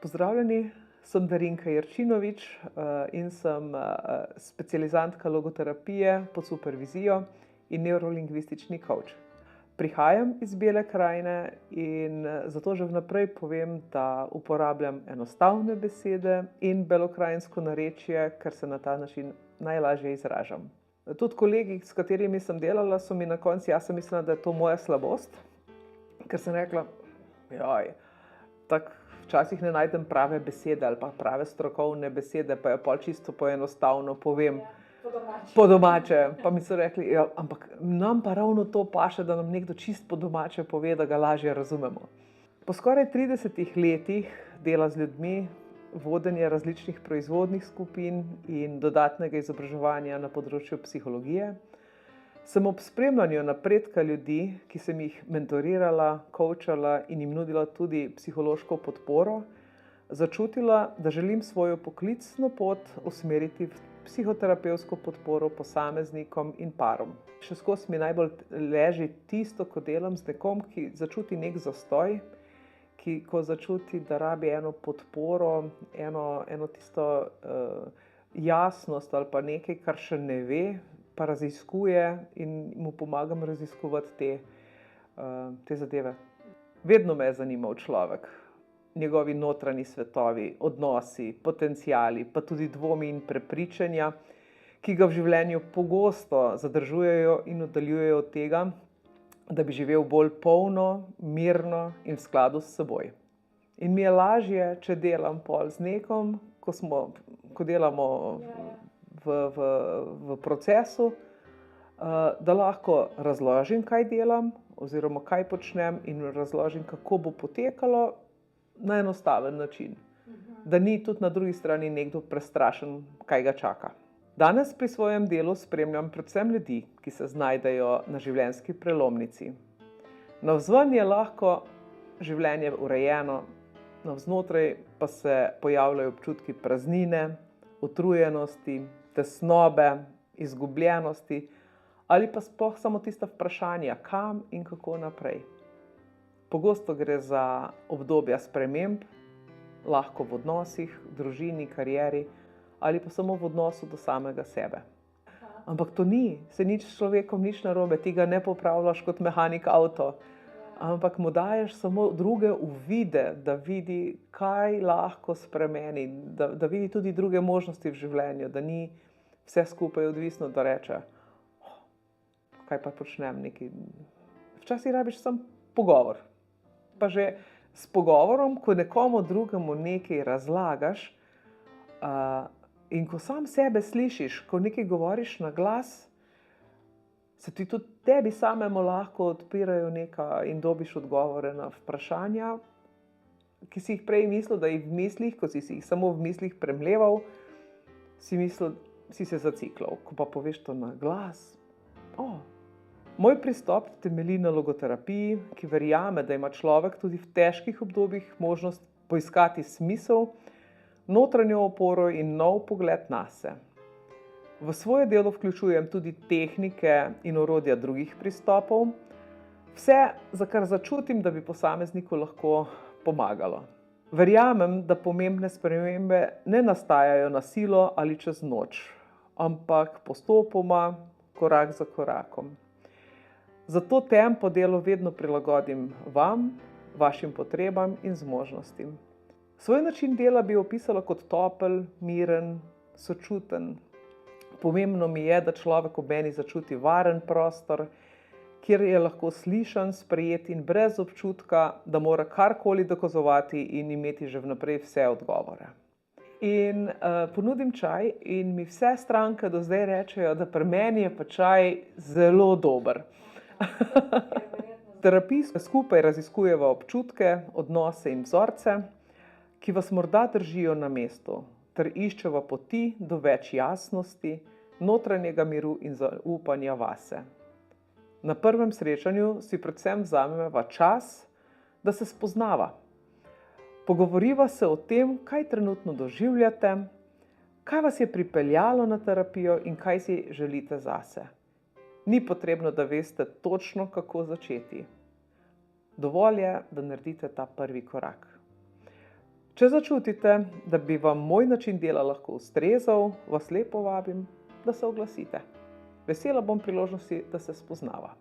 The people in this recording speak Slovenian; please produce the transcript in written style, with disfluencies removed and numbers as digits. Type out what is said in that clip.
Pozdravljeni, sem Darinka Jerčinovič in sem specializantka logoterapije pod supervizijo in nevrolingvistični coach. Prihajam iz Bele krajine in zato že vnaprej povem, da uporabljam enostavne besede in belokrajinsko narečje, ker se na ta način najlažje izražam. Tudi kolegi, s katerimi sem delala, so mi na koncu, jaz sem mislila, da je to moja slabost, ker sem rekla, tako včasih ne najdem prave besede ali pa prave strokovne besede, pa jo pol čisto poenostavno povem po domače. Pa mi so rekli, ampak nam pa ravno to paše, da nam nekdo čisto po domače pove, da ga lažje razumemo. Po skoraj 30 letih dela z ljudmi, vodenje različnih proizvodnih skupin in dodatnega izobraževanja na področju psihologije, sem ob spremljanju napredka ljudi, ki sem jih mentorirala, coachala in jim nudila tudi psihološko podporo, začutila, da želim svojo poklicno pot usmeriti v psihoterapevtsko podporo posameznikom in parom. Še skozi mi najbolj leži tisto, ko delam z nekom, ki začuti nek zastoj, ko začuti, da rabi eno podporo, eno tisto jasnost ali pa nekaj, kar še ne ve, pa raziskuje in mu pomagam raziskovati te zadeve. Vedno me je zanimal človek, njegovi notranji svetovi, odnosi, potenciali, pa tudi dvomi in prepričanja, ki ga v življenju pogosto zadržujejo in oddaljujejo od tega, da bi živel bolj polno, mirno in v skladu s seboj. In mi je lažje, če delam pol z nekom, ko delamo v procesu, da lahko razložim, kaj delam oziroma kaj počnem in razložim, kako bo potekalo na enostaven način. Da ni tudi na drugi strani nekdo prestrašen, kaj ga čaka. Danes pri svojem delu spremljam predvsem ljudi, ki se znajdejo na življenjski prelomnici. Navzven je lahko življenje urejeno, navznotraj pa se pojavljajo občutki praznine, utrujenosti, tesnobe, izgubljenosti ali pa sploh samo tista vprašanja, kam in kako naprej. Pogosto gre za obdobja sprememb, lahko v odnosih, družini, karieri ali pa samo v odnosu do samega sebe. Ampak to ni, se nič s človekom nič narobe, ti ga ne popravljaš kot mehanik avto, ampak mu daješ samo druge uvide, da vidi, kaj lahko spremeni, da vidi tudi druge možnosti v življenju, da ni vse skupaj odvisno, da reče, kaj pa počnem nekaj. Včasih rabiš samo pogovor. Pa že s pogovorom, ko nekomu drugemu nekaj razlagaš in ko sam sebe slišiš, ko nekaj govoriš na glas, se ti tudi tebi samemu lahko odpirajo in dobiš odgovore na vprašanja, ki si jih prej mislil, da jih v mislih, ko si jih samo v mislih premleval, si se zaciklal. Ko pa poveš to na glas, Moj pristop temelji na logoterapiji, ki verjame, da ima človek tudi v težkih obdobjih možnost poiskati smisel, notranjo oporo in nov pogled nase. V svoje delo vključujem tudi tehnike in orodja drugih pristopov, vse, za kar začutim, da bi posamezniku lahko pomagalo. Verjamem, da pomembne spremembe ne nastajajo na silo ali čez noč, ampak postopoma, korak za korakom. Zato tempo delo vedno prilagodim vam, vašim potrebam in zmožnostim. Svoj način dela bi opisala kot topel, miren, sočuten. Pomembno mi je, da človek ob meni začuti varen prostor, kjer je lahko slišan, sprejet in brez občutka, da mora karkoli dokazovati in imeti že vnaprej vse odgovore. In ponudim čaj in mi vse stranke do zdaj rečejo, da pri meni je pa čaj zelo dober. Terapijsko skupaj raziskujeva občutke, odnose in vzorce, ki vas morda držijo na mestu, ter iščeva poti do več jasnosti, notranjega miru in zaupanja vase. Na prvem srečanju si predvsem vzameva čas, da se spoznava. Pogovoriva se o tem, kaj trenutno doživljate, kaj vas je pripeljalo na terapijo in kaj si želite zase. Ni potrebno, da veste točno, kako začeti. Dovolj je, da naredite ta prvi korak. Če začutite, da bi vam moj način dela lahko ustrezal, vas lepo vabim, da se oglasite. Vesela bom priložnosti, da se spoznava.